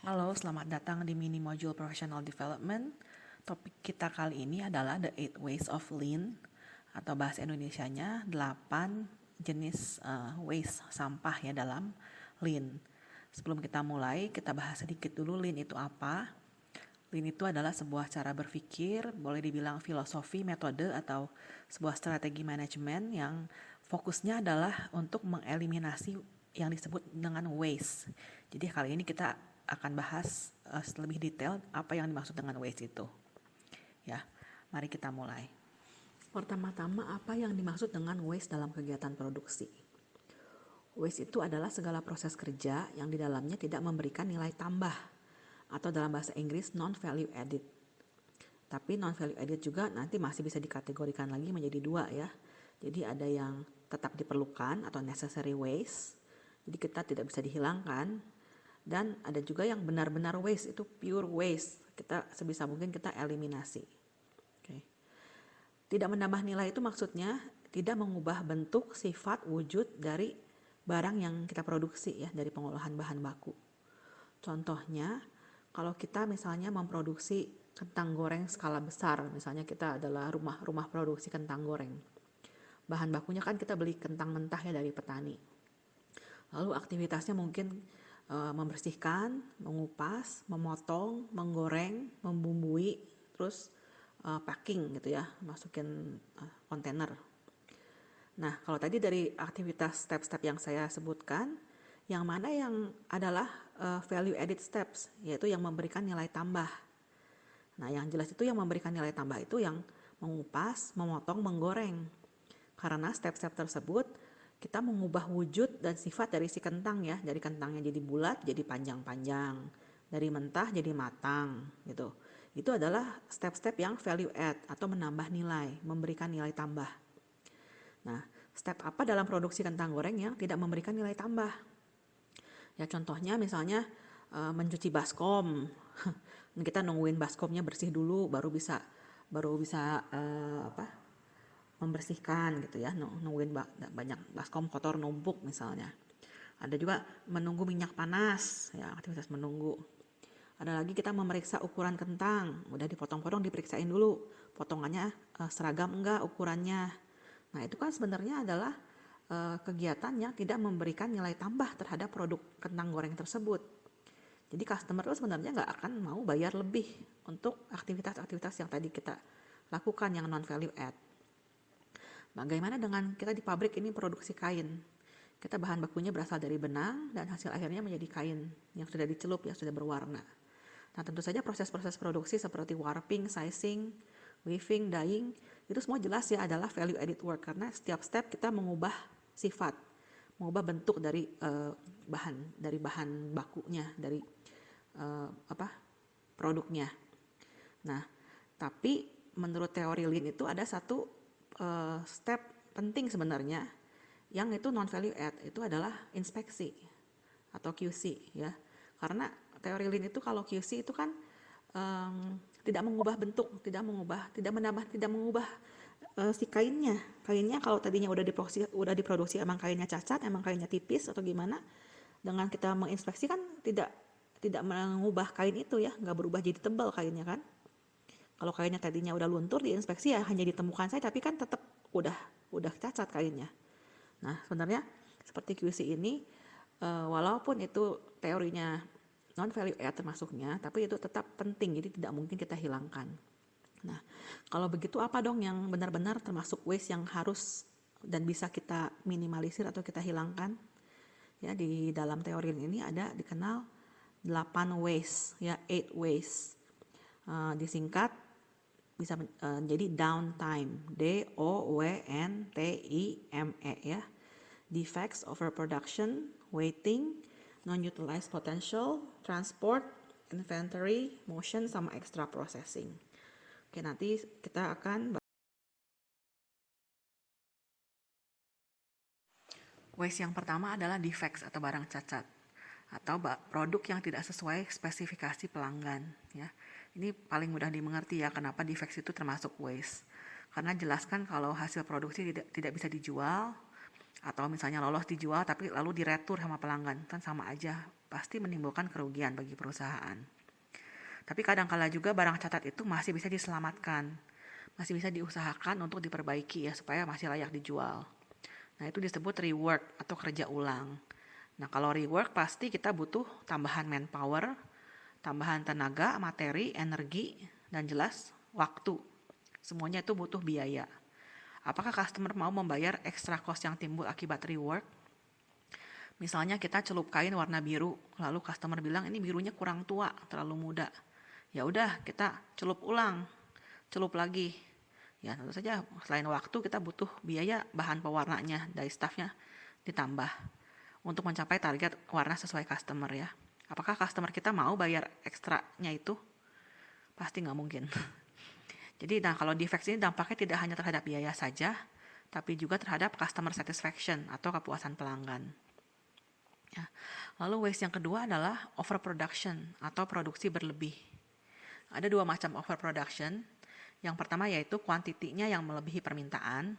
Halo, selamat datang di Mini Module Professional Development. Topik kita kali ini adalah The 8 Ways of Lean, atau bahasa Indonesianya 8 jenis waste sampah ya dalam Lean. Sebelum kita mulai, kita bahas sedikit dulu Lean itu apa. Lean itu adalah sebuah cara berpikir, boleh dibilang filosofi, metode, atau sebuah strategi manajemen yang fokusnya adalah untuk mengeliminasi yang disebut dengan waste. Jadi kali ini kita akan bahas lebih detail apa yang dimaksud dengan waste itu. Ya, mari kita mulai. Pertama-tama, apa yang dimaksud dengan waste dalam kegiatan produksi? Waste itu adalah segala proses kerja yang di dalamnya tidak memberikan nilai tambah, atau dalam bahasa Inggris non-value added. Tapi non-value added juga nanti masih bisa dikategorikan lagi menjadi dua ya. Jadi ada yang tetap diperlukan atau necessary waste, jadi kita tidak bisa dihilangkan. Dan ada juga yang benar-benar waste, itu pure waste, kita sebisa mungkin kita eliminasi. Okay. Tidak menambah nilai itu maksudnya tidak mengubah bentuk, sifat, wujud dari barang yang kita produksi ya, dari pengolahan bahan baku. Contohnya, kalau kita misalnya memproduksi kentang goreng skala besar, misalnya kita adalah rumah produksi kentang goreng. Bahan bakunya kan kita beli kentang mentah ya dari petani. Lalu aktivitasnya mungkin membersihkan, mengupas, memotong, menggoreng, membumbui, terus packing gitu ya, masukin kontainer. Nah, kalau tadi dari aktivitas step-step yang saya sebutkan, yang mana yang adalah value added steps, yaitu yang memberikan nilai tambah. Nah, yang jelas itu yang memberikan nilai tambah itu yang mengupas, memotong, menggoreng. Karena step-step tersebut kita mengubah wujud dan sifat dari si kentang ya, dari kentangnya jadi bulat jadi panjang-panjang, dari mentah jadi matang gitu. Itu adalah step-step yang value add atau menambah nilai, memberikan nilai tambah. Nah, step apa dalam produksi kentang goreng yang tidak memberikan nilai tambah? Ya contohnya misalnya mencuci baskom. Kita nungguin baskomnya bersih dulu baru bisa membersihkan gitu ya, nungguin banyak baskom kotor numpuk misalnya. Ada juga menunggu minyak panas ya, aktivitas menunggu. Ada lagi kita memeriksa ukuran kentang, udah dipotong-potong diperiksain dulu potongannya seragam enggak ukurannya. Nah itu kan sebenarnya adalah kegiatan yang tidak memberikan nilai tambah terhadap produk kentang goreng tersebut. Jadi customer itu sebenarnya nggak akan mau bayar lebih untuk aktivitas-aktivitas yang tadi kita lakukan yang non value add. Bagaimana dengan kita di pabrik ini produksi kain? Kita bahan bakunya berasal dari benang dan hasil akhirnya menjadi kain yang sudah dicelup, yang sudah berwarna. Nah tentu saja proses-proses produksi seperti warping, sizing, weaving, dyeing, itu semua jelas ya adalah value added work karena setiap step kita mengubah sifat, mengubah bentuk dari bahan bakunya, dari produknya. Nah, tapi menurut teori Lean itu ada satu step penting sebenarnya yang itu non value add, itu adalah inspeksi atau QC ya. Karena teori Lean itu kalau QC itu kan tidak mengubah bentuk, tidak mengubah si kainnya. Kainnya kalau tadinya udah diproduksi emang kainnya cacat, emang kainnya tipis atau gimana, dengan kita menginspeksi kan tidak mengubah kain itu ya, nggak berubah jadi tebal kainnya kan. Kalau kainnya tadinya udah luntur diinspeksi ya hanya ditemukan saja tapi kan tetap udah cacat kainnya. Nah sebenarnya seperti QC ini walaupun itu teorinya non value add termasuknya, tapi itu tetap penting jadi tidak mungkin kita hilangkan. Nah kalau begitu apa dong yang benar-benar termasuk waste yang harus dan bisa kita minimalisir atau kita hilangkan? Ya di dalam teori ini ada dikenal 8 waste ya, 8 waste. Disingkat bisa jadi downtime, DOWNTIME ya. Defects, overproduction, waiting, non-utilized potential, transport, inventory, motion, sama extra processing. Oke, nanti kita akan waste yang pertama adalah defects atau barang cacat atau produk yang tidak sesuai spesifikasi pelanggan ya. Ini paling mudah dimengerti ya kenapa defects itu termasuk waste. Karena jelaskan kalau hasil produksi tidak bisa dijual Atau misalnya lolos dijual tapi lalu diretur sama pelanggan, kan sama aja, pasti menimbulkan kerugian bagi perusahaan. Tapi kadang-kala juga barang catat itu masih bisa diselamatkan, masih bisa diusahakan untuk diperbaiki ya supaya masih layak dijual. Nah itu disebut rework atau kerja ulang. Nah kalau rework pasti kita butuh tambahan manpower, tambahan tenaga, materi, energi, dan jelas waktu. Semuanya itu butuh biaya. Apakah customer mau membayar extra cost yang timbul akibat rework? Misalnya kita celup kain warna biru, lalu customer bilang ini birunya kurang tua, terlalu muda. Ya udah kita celup ulang, celup lagi. Ya tentu saja selain waktu kita butuh biaya bahan pewarnanya dari staffnya ditambah untuk mencapai target warna sesuai customer ya. Apakah customer kita mau bayar ekstranya itu? Pasti nggak mungkin. Jadi kalau defect ini dampaknya tidak hanya terhadap biaya saja, tapi juga terhadap customer satisfaction atau kepuasan pelanggan. Ya. Lalu waste yang kedua adalah overproduction atau produksi berlebih. Ada dua macam overproduction. Yang pertama yaitu kuantitinya yang melebihi permintaan.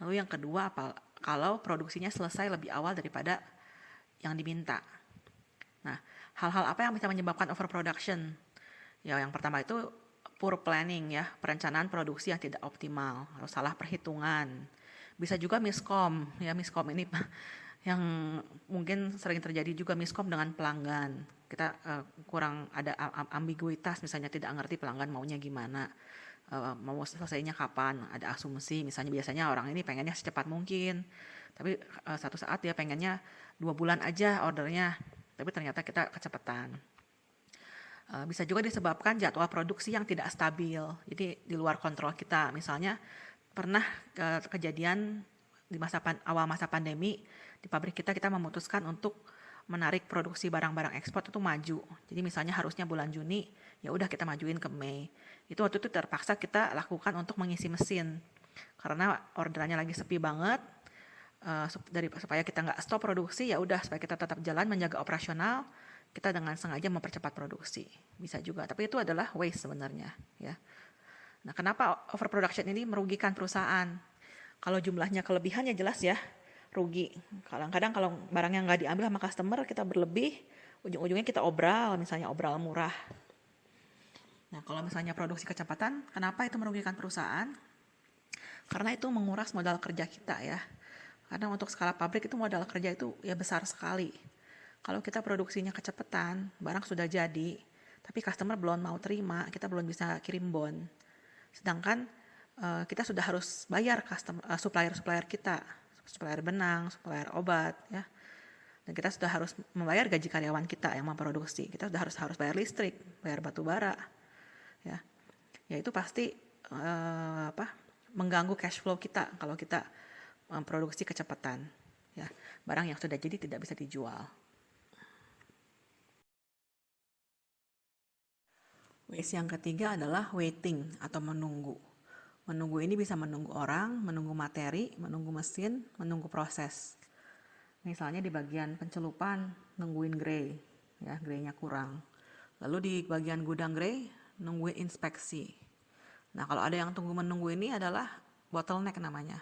Lalu yang kedua kalau produksinya selesai lebih awal daripada yang diminta. Nah, hal-hal apa yang bisa menyebabkan overproduction? Ya, yang pertama itu poor planning ya, perencanaan produksi yang tidak optimal, atau salah perhitungan. Bisa juga miskom, ya miskom ini yang mungkin sering terjadi juga miskom dengan pelanggan. Kita kurang ada ambiguitas, misalnya tidak ngerti pelanggan maunya gimana, mau selesainya kapan, ada asumsi, misalnya biasanya orang ini pengennya secepat mungkin, tapi satu saat dia pengennya 2 bulan aja ordernya, tapi ternyata kita kecepatan. Bisa juga disebabkan jadwal produksi yang tidak stabil, jadi di luar kontrol kita. Misalnya pernah kejadian di awal masa pandemi, di pabrik kita memutuskan untuk menarik produksi barang-barang ekspor itu maju. Jadi misalnya harusnya bulan Juni, ya udah kita majuin ke Mei. Itu waktu itu terpaksa kita lakukan untuk mengisi mesin. Karena orderannya lagi sepi banget, supaya kita nggak stop produksi, ya udah supaya kita tetap jalan menjaga operasional, kita dengan sengaja mempercepat produksi. Bisa juga, tapi itu adalah waste sebenarnya, ya. Nah, kenapa overproduction ini merugikan perusahaan? Kalau jumlahnya kelebihan ya jelas ya, rugi. Kadang-kadang kalau barangnya nggak diambil sama customer, kita berlebih, ujung-ujungnya kita obral, misalnya obral murah. Nah, kalau misalnya produksi kecepatan, kenapa itu merugikan perusahaan? Karena itu menguras modal kerja kita ya. Karena untuk skala pabrik itu modal kerja itu ya besar sekali. Kalau kita produksinya kecepatan, barang sudah jadi, tapi customer belum mau terima, kita belum bisa kirim bon. Sedangkan kita sudah harus bayar supplier kita, supplier benang, supplier obat, ya. Dan kita sudah harus membayar gaji karyawan kita yang memproduksi. Kita sudah harus bayar listrik, bayar batu bara, ya. Ya itu pasti mengganggu cash flow kita kalau kita memproduksi kecepatan, ya. Barang yang sudah jadi tidak bisa dijual. Waste yang ketiga adalah waiting atau menunggu. Menunggu ini bisa menunggu orang, menunggu materi, menunggu mesin, menunggu proses. Misalnya di bagian pencelupan nungguin grey, ya greynya kurang. Lalu di bagian gudang grey nungguin inspeksi. Nah kalau ada yang menunggu ini adalah bottleneck namanya.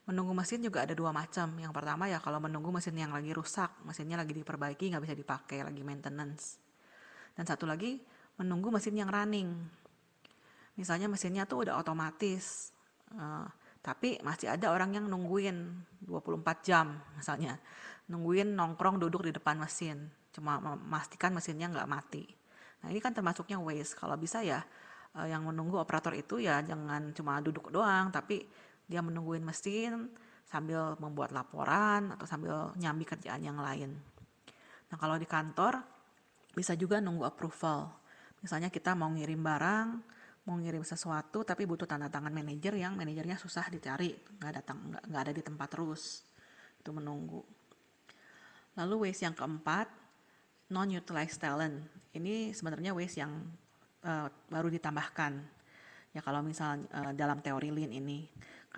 Menunggu mesin juga ada dua macam. Yang pertama ya kalau menunggu mesin yang lagi rusak, mesinnya lagi diperbaiki, nggak bisa dipakai, lagi maintenance. Dan satu lagi menunggu mesin yang running. Misalnya mesinnya tuh udah otomatis, tapi masih ada orang yang nungguin 24 jam misalnya. Nungguin nongkrong duduk di depan mesin, cuma memastikan mesinnya nggak mati. Nah ini kan termasuknya waste. Kalau bisa ya yang menunggu operator itu ya jangan cuma duduk doang, tapi dia menungguin mesin sambil membuat laporan atau sambil nyambi kerjaan yang lain. Nah kalau di kantor bisa juga nunggu approval. Misalnya kita mau ngirim barang, mau ngirim sesuatu tapi butuh tanda tangan manajer yang manajernya susah dicari, nggak ada di tempat terus. Itu menunggu. Lalu waste yang keempat, non-utilized talent. Ini sebenarnya waste yang baru ditambahkan. Ya kalau misalnya dalam teori Lean ini.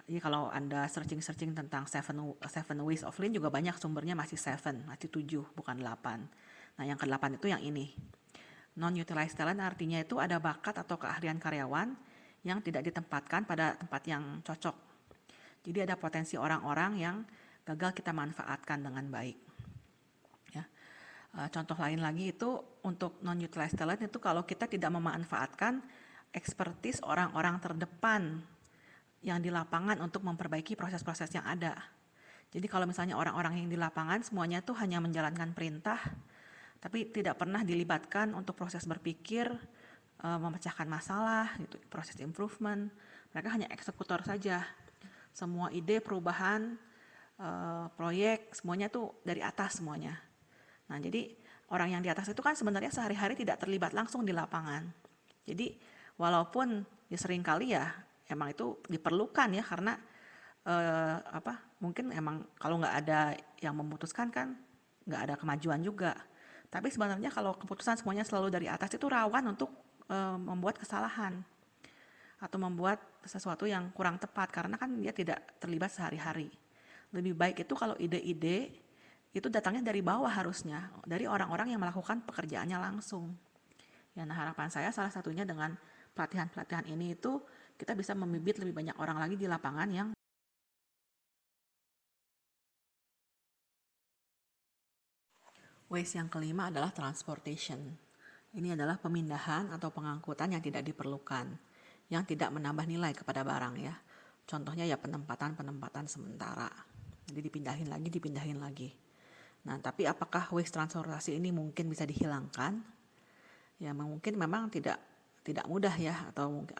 Jadi kalau Anda searching tentang seven ways of Lean juga banyak sumbernya masih 7, masih 7 bukan 8. Nah yang ke-8 itu yang ini. Non-utilized talent artinya itu ada bakat atau keahlian karyawan yang tidak ditempatkan pada tempat yang cocok. Jadi ada potensi orang-orang yang gagal kita manfaatkan dengan baik. Ya. Contoh lain lagi itu untuk non-utilized talent itu kalau kita tidak memanfaatkan ekspertis orang-orang terdepan yang di lapangan untuk memperbaiki proses-proses yang ada. Jadi kalau misalnya orang-orang yang di lapangan semuanya tuh hanya menjalankan perintah, tapi tidak pernah dilibatkan untuk proses berpikir, memecahkan masalah, gitu, proses improvement. Mereka hanya eksekutor saja. Semua ide perubahan, proyek, semuanya tuh dari atas semuanya. Nah, jadi orang yang di atas itu kan sebenarnya sehari-hari tidak terlibat langsung di lapangan. Jadi walaupun ya seringkali ya emang itu diperlukan ya karena mungkin emang kalau nggak ada yang memutuskan kan nggak ada kemajuan juga. Tapi sebenarnya kalau keputusan semuanya selalu dari atas itu rawan untuk membuat kesalahan atau membuat sesuatu yang kurang tepat karena kan dia tidak terlibat sehari-hari. Lebih baik itu kalau ide-ide itu datangnya dari bawah harusnya, dari orang-orang yang melakukan pekerjaannya langsung. Ya, nah harapan saya salah satunya dengan pelatihan-pelatihan ini itu kita bisa membibit lebih banyak orang lagi di lapangan yang waste yang kelima adalah transportation. Ini adalah pemindahan atau pengangkutan yang tidak diperlukan, yang tidak menambah nilai kepada barang ya. Contohnya ya penempatan sementara. Jadi dipindahin lagi. Nah, tapi apakah waste transportasi ini mungkin bisa dihilangkan? Ya mungkin memang tidak mudah ya atau mungkin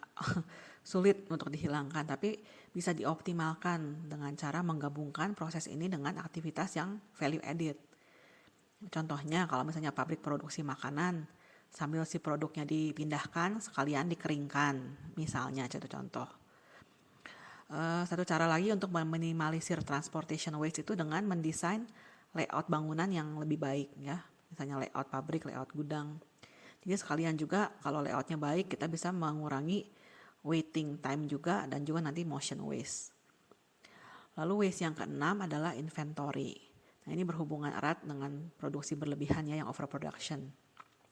sulit untuk dihilangkan, tapi bisa dioptimalkan dengan cara menggabungkan proses ini dengan aktivitas yang value added. Contohnya kalau misalnya pabrik produksi makanan, sambil si produknya dipindahkan sekalian dikeringkan, misalnya contoh. Satu cara lagi untuk meminimalisir transportation waste itu dengan mendesain layout bangunan yang lebih baik ya, misalnya layout pabrik, layout gudang. Jadi sekalian juga kalau layoutnya baik kita bisa mengurangi waiting time juga dan juga nanti motion waste. Lalu waste yang keenam adalah inventory. Nah ini berhubungan erat dengan produksi berlebihan ya yang overproduction.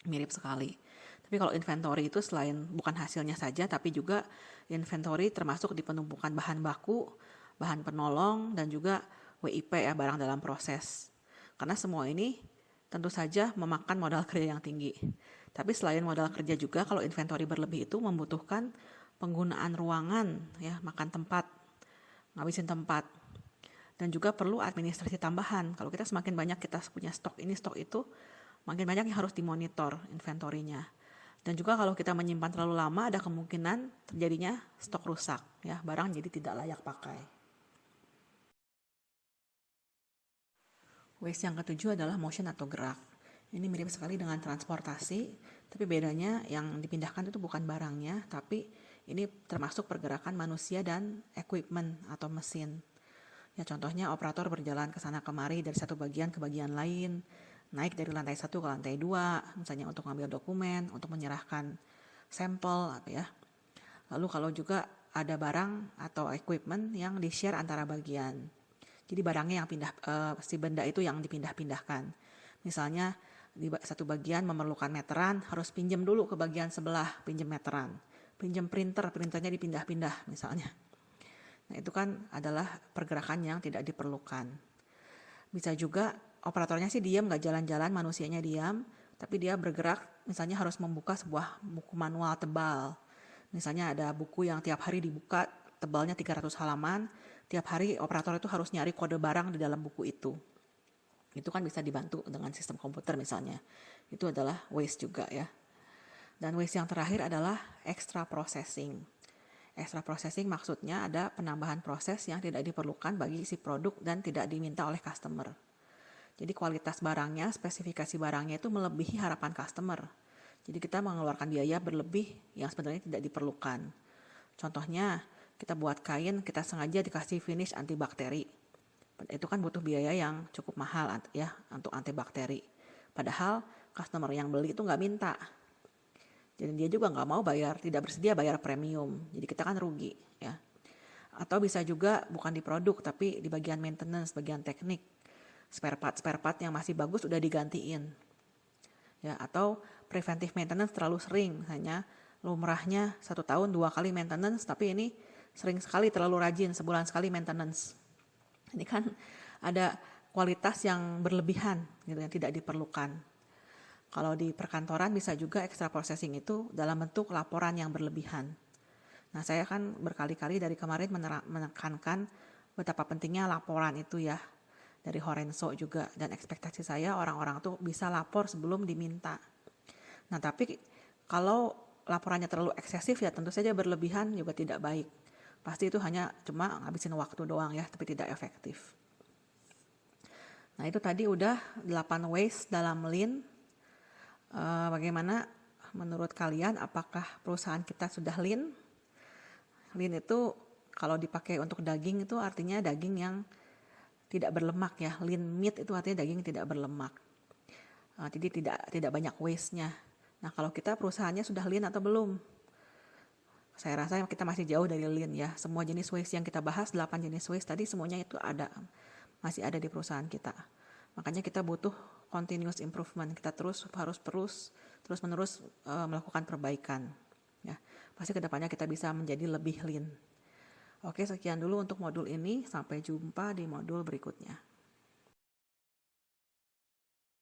Mirip sekali. Tapi kalau inventory itu selain bukan hasilnya saja tapi juga inventory termasuk di penumpukan bahan baku, bahan penolong dan juga WIP ya barang dalam proses. Karena semua ini tentu saja memakan modal kerja yang tinggi. Tapi selain modal kerja juga kalau inventory berlebih itu membutuhkan penggunaan ruangan ya, makan tempat, ngabisin tempat. Dan juga perlu administrasi tambahan. Kalau kita semakin banyak kita punya stok ini, stok itu, makin banyak yang harus dimonitor inventorinya. Dan juga kalau kita menyimpan terlalu lama ada kemungkinan terjadinya stok rusak ya, barang jadi tidak layak pakai. Waste yang ketujuh adalah motion atau gerak. Ini mirip sekali dengan transportasi, tapi bedanya yang dipindahkan itu bukan barangnya, tapi ini termasuk pergerakan manusia dan equipment atau mesin. Ya contohnya operator berjalan ke sana kemari dari satu bagian ke bagian lain, naik dari lantai 1 ke lantai 2, misalnya untuk mengambil dokumen, untuk menyerahkan sampel apa ya. Lalu kalau juga ada barang atau equipment yang di-share antara bagian. Jadi barangnya yang si benda itu yang dipindah-pindahkan. Misalnya di satu bagian memerlukan meteran, harus pinjam dulu ke bagian sebelah, pinjam meteran. Pinjam printernya dipindah-pindah misalnya. Nah itu kan adalah pergerakan yang tidak diperlukan. Bisa juga operatornya sih diam, gak jalan-jalan, manusianya diam, tapi dia bergerak, misalnya harus membuka sebuah buku manual tebal. Misalnya ada buku yang tiap hari dibuka, tebalnya 300 halaman, tiap hari operator itu harus nyari kode barang di dalam buku itu. Itu kan bisa dibantu dengan sistem komputer misalnya. Itu adalah waste juga ya. Dan waste yang terakhir adalah extra processing. Extra processing maksudnya ada penambahan proses yang tidak diperlukan bagi si produk dan tidak diminta oleh customer. Jadi kualitas barangnya, spesifikasi barangnya itu melebihi harapan customer. Jadi kita mengeluarkan biaya berlebih yang sebenarnya tidak diperlukan. Contohnya, kita buat kain, kita sengaja dikasih finish antibakteri. Itu kan butuh biaya yang cukup mahal ya untuk antibakteri. Padahal customer yang beli itu nggak minta. Jadi dia juga nggak mau bayar, tidak bersedia bayar premium. Jadi kita kan rugi ya. Atau bisa juga bukan di produk tapi di bagian maintenance, bagian teknik. Spare part yang masih bagus udah digantiin. Ya, atau preventive maintenance terlalu sering, hanya lumrahnya 1 tahun 2 kali maintenance, tapi ini sering sekali terlalu rajin, sebulan sekali maintenance. Ini kan ada kualitas yang berlebihan gitu yang tidak diperlukan. Kalau di perkantoran bisa juga extra processing itu dalam bentuk laporan yang berlebihan. Nah, saya kan berkali-kali dari kemarin menekankan betapa pentingnya laporan itu ya. Dari Horenso juga, dan ekspektasi saya orang-orang tuh bisa lapor sebelum diminta. Nah, tapi kalau laporannya terlalu eksesif ya tentu saja berlebihan juga tidak baik. Pasti itu hanya cuma ngabisin waktu doang ya, tapi tidak efektif. Nah, itu tadi udah 8 ways dalam Lean. Bagaimana menurut kalian, apakah perusahaan kita sudah Lean? Lean itu kalau dipakai untuk daging itu artinya daging yang tidak berlemak ya. Lean meat itu artinya daging tidak berlemak. Jadi tidak banyak waste-nya. Nah, kalau kita perusahaannya sudah Lean atau belum? Saya rasa kita masih jauh dari Lean ya. Semua jenis waste yang kita bahas, 8 jenis waste tadi semuanya itu masih ada di perusahaan kita. Makanya kita butuh continuous improvement. Kita harus terus-menerus melakukan perbaikan. Ya, pasti kedepannya kita bisa menjadi lebih Lean. Oke, sekian dulu untuk modul ini. Sampai jumpa di modul berikutnya.